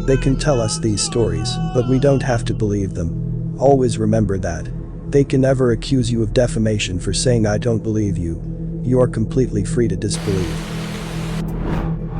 They can tell us these stories, but we don't have to believe them. Always remember that. They can never accuse you of defamation for saying I don't believe you. You are completely free to disbelieve.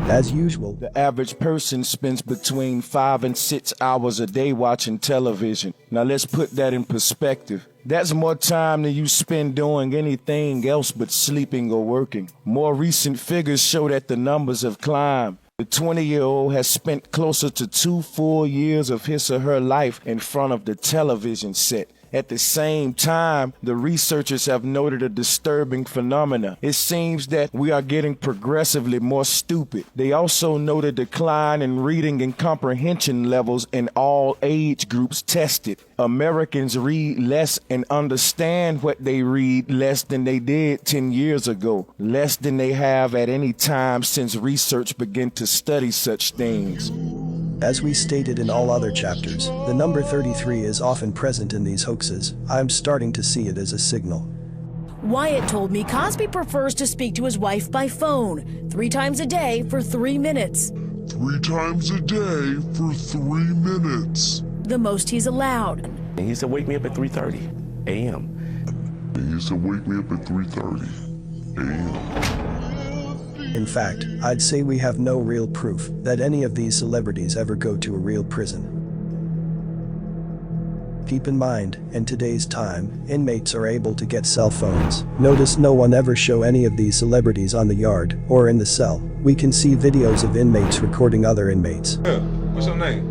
As usual, the average person spends between 5 and 6 hours a day watching television. Now let's put that in perspective. That's more time than you spend doing anything else but sleeping or working. More recent figures show that the numbers have climbed. The 20-year-old has spent closer to 2 full years of his or her life in front of the television set. At the same time, the researchers have noted a disturbing phenomena. It seems that we are getting progressively more stupid. They also note a decline in reading and comprehension levels in all age groups tested. Americans read less and understand what they read less than they did 10 years ago, less than they have at any time since research began to study such things. As we stated in all other chapters, the number 33 is often present in these hoaxes. I'm starting to see it as a signal. Wyatt told me Cosby prefers to speak to his wife by phone 3 times a day for 3 minutes. 3 times a day for 3 minutes. The most he's allowed. And he said, wake me up at 3:30 a.m. And he said, wake me up at 3:30 a.m. In fact, I'd say we have no real proof that any of these celebrities ever go to a real prison. Keep in mind, in today's time, inmates are able to get cell phones. Notice no one ever show any of these celebrities on the yard or in the cell. We can see videos of inmates recording other inmates. Yeah, what's your name?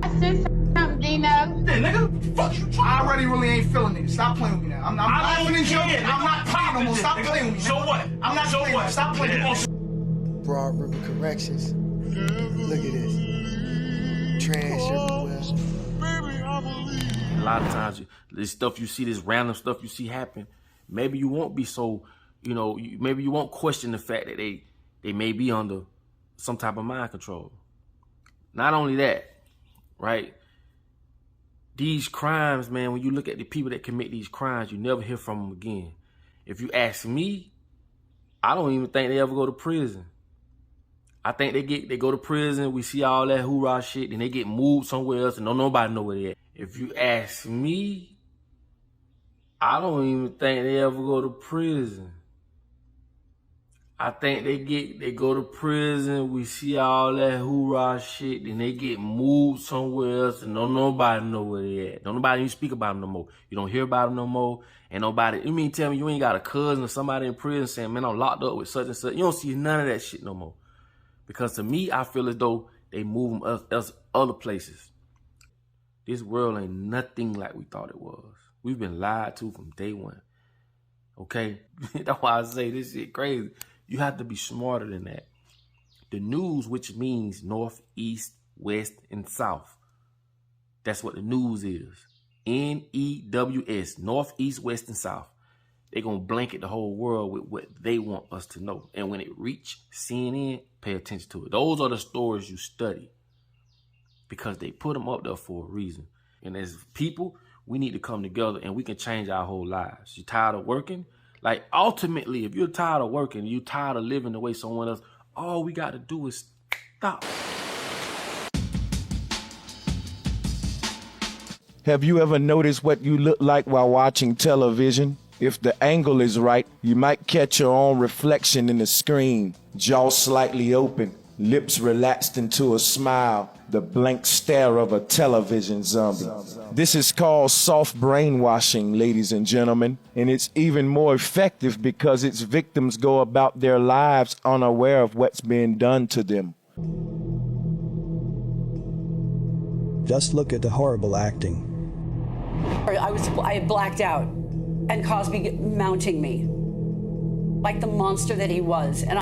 I said something, Dino. Hey, nigga, fuck you. I already really ain't feeling it. Stop playing with me now. I'm laughing and joking. I'm not playing no more. Stop playing with me. So what? I'm not playing with you. Stop playing with me. Broad River Corrections. Look at this. Trash everywhere. A lot of times, this stuff you see, this random stuff you see happen, maybe you won't be so, maybe you won't question the fact that they may be under some type of mind control. Not only that, right? These crimes, man, when you look at the people that commit these crimes, you never hear from them again. If you ask me, I don't even think they ever go to prison. I think they go to prison, we see all that hoorah shit, and they get moved somewhere else and don't nobody know where they at. If you ask me, I don't even think they ever go to prison. I think they go to prison, we see all that hoorah shit, and they get moved somewhere else and don't nobody know where they at. Don't nobody even speak about them no more. You don't hear about them no more. And nobody, you mean tell me you ain't got a cousin or somebody in prison saying, man, I'm locked up with such and such. You don't see none of that shit no more. Because to me, I feel as though they move them us other places. This world ain't nothing like we thought it was. We've been lied to from day one. Okay? That's why I say this shit crazy. You have to be smarter than that. The news, which means north, east, west, and south. That's what the news is. NEWS, north, east, west, and south. They're going to blanket the whole world with what they want us to know. And when it reach CNN, pay attention to it. Those are the stories you study because they put them up there for a reason. And as people, we need to come together and we can change our whole lives. You tired of working? Like, ultimately, if you're tired of working, you're tired of living the way someone else, all we got to do is stop. Have you ever noticed what you look like while watching television? If the angle is right, you might catch your own reflection in the screen. Jaw slightly open, lips relaxed into a smile, the blank stare of a television zombie. This is called soft brainwashing, ladies and gentlemen, and it's even more effective because its victims go about their lives unaware of what's being done to them. Just look at the horrible acting. I had blacked out, and Cosby mounting me like the monster that he was, and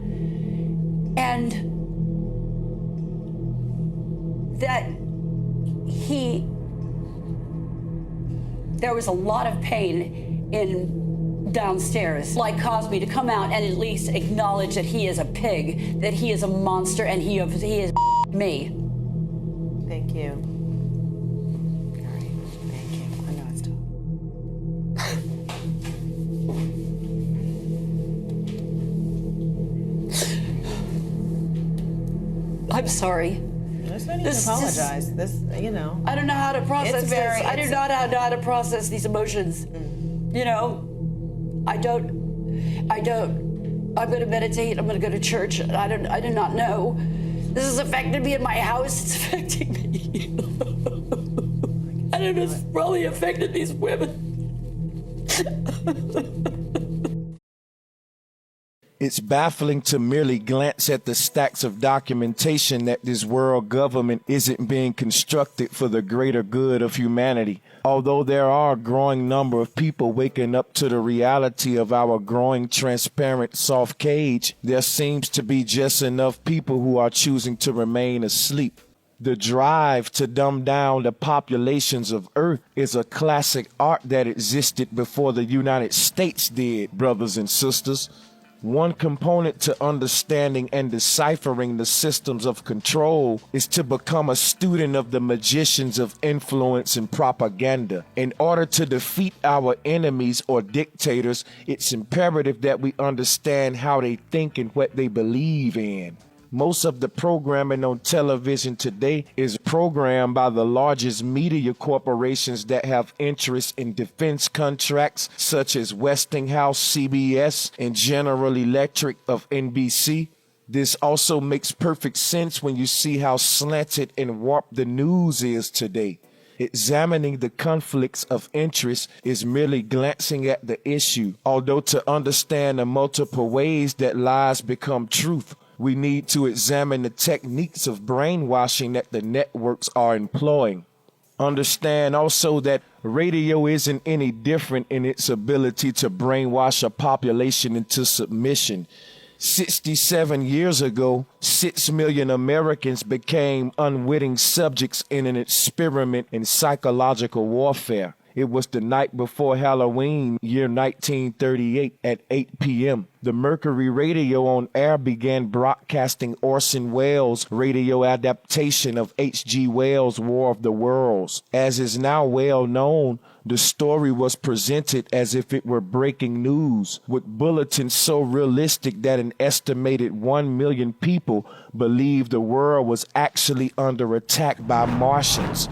that there was a lot of pain in downstairs, like Cosby, to come out and at least acknowledge that he is a pig, that he is a monster, and he is me. Thank you. I'm sorry. There's no need to apologize. This, you know. I don't know how to process It's very- this. I do not know how to process these emotions. You know, I don't. I'm going to meditate. I'm going to go to church. I do not know. This has affected me in my house. It's affecting me. I don't know. It's probably affected these women. It's baffling to merely glance at the stacks of documentation that this world government isn't being constructed for the greater good of humanity. Although there are a growing number of people waking up to the reality of our growing transparent soft cage, there seems to be just enough people who are choosing to remain asleep. The drive to dumb down the populations of Earth is a classic art that existed before the United States did, brothers and sisters. One component to understanding and deciphering the systems of control is to become a student of the magicians of influence and propaganda. In order to defeat our enemies or dictators, it's imperative that we understand how they think and what they believe in. Most of the programming on television today is programmed by the largest media corporations that have interests in defense contracts, such as Westinghouse, CBS, and General Electric of NBC. This also makes perfect sense when you see how slanted and warped the news is today. Examining the conflicts of interest is merely glancing at the issue, although to understand the multiple ways that lies become truth, we need to examine the techniques of brainwashing that the networks are employing. Understand also that radio isn't any different in its ability to brainwash a population into submission. 67 years ago, 6 million Americans became unwitting subjects in an experiment in psychological warfare. It was the night before Halloween, year 1938 at 8 p.m. The Mercury radio on air began broadcasting Orson Welles' radio adaptation of H.G. Wells' War of the Worlds. As is now well known, the story was presented as if it were breaking news, with bulletins so realistic that an estimated 1 million people believed the world was actually under attack by Martians.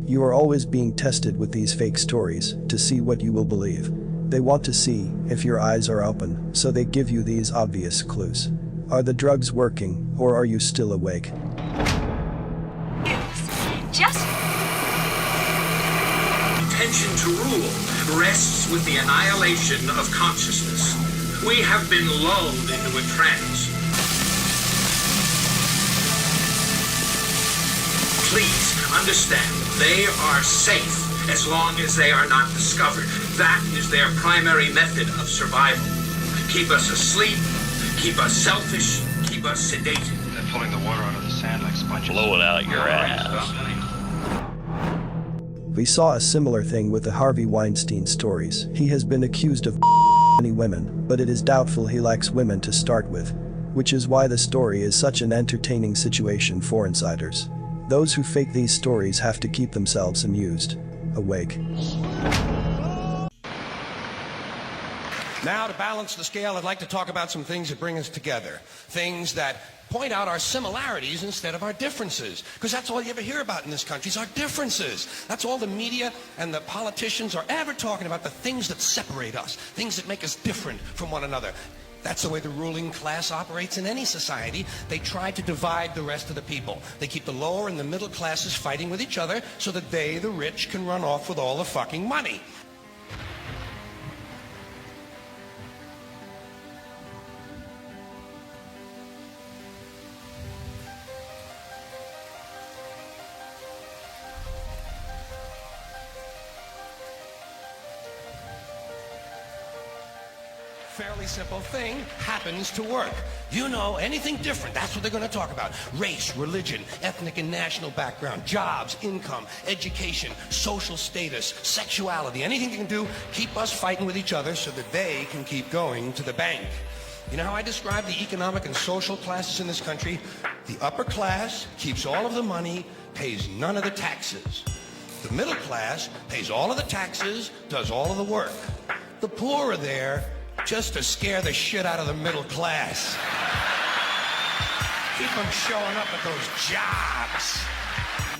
You are always being tested with these fake stories to see what you will believe. They want to see if your eyes are open, so they give you these obvious clues. Are the drugs working, or are you still awake? Just intention to rule rests with the annihilation of consciousness. We have been lulled into a trance. Please understand, they are safe as long as they are not discovered. That is their primary method of survival. Keep us asleep, keep us selfish, keep us sedated. They're pulling the water out of the sand like sponges. Blow it out your ass. We saw a similar thing with the Harvey Weinstein stories. He has been accused of many women, but it is doubtful he lacks women to start with, which is why the story is such an entertaining situation for insiders. Those who fake these stories have to keep themselves amused, awake. Now, to balance the scale, I'd like to talk about some things that bring us together. Things that point out our similarities instead of our differences. Because that's all you ever hear about in this country is our differences. That's all the media and the politicians are ever talking about, the things that separate us, things that make us different from one another. That's the way the ruling class operates in any society. They try to divide the rest of the people. They keep the lower and the middle classes fighting with each other so that they, the rich, can run off with all the fucking money. Fairly simple thing happens to work. You know, anything different, that's what they're going to talk about. Race, religion, ethnic and national background, jobs, income, education, social status, sexuality, anything they can do, keep us fighting with each other so that they can keep going to the bank. You know how I describe the economic and social classes in this country? The upper class keeps all of the money, pays none of the taxes. The middle class pays all of the taxes, does all of the work. The poor are there just to scare the shit out of the middle class. Keep them showing up at those jobs.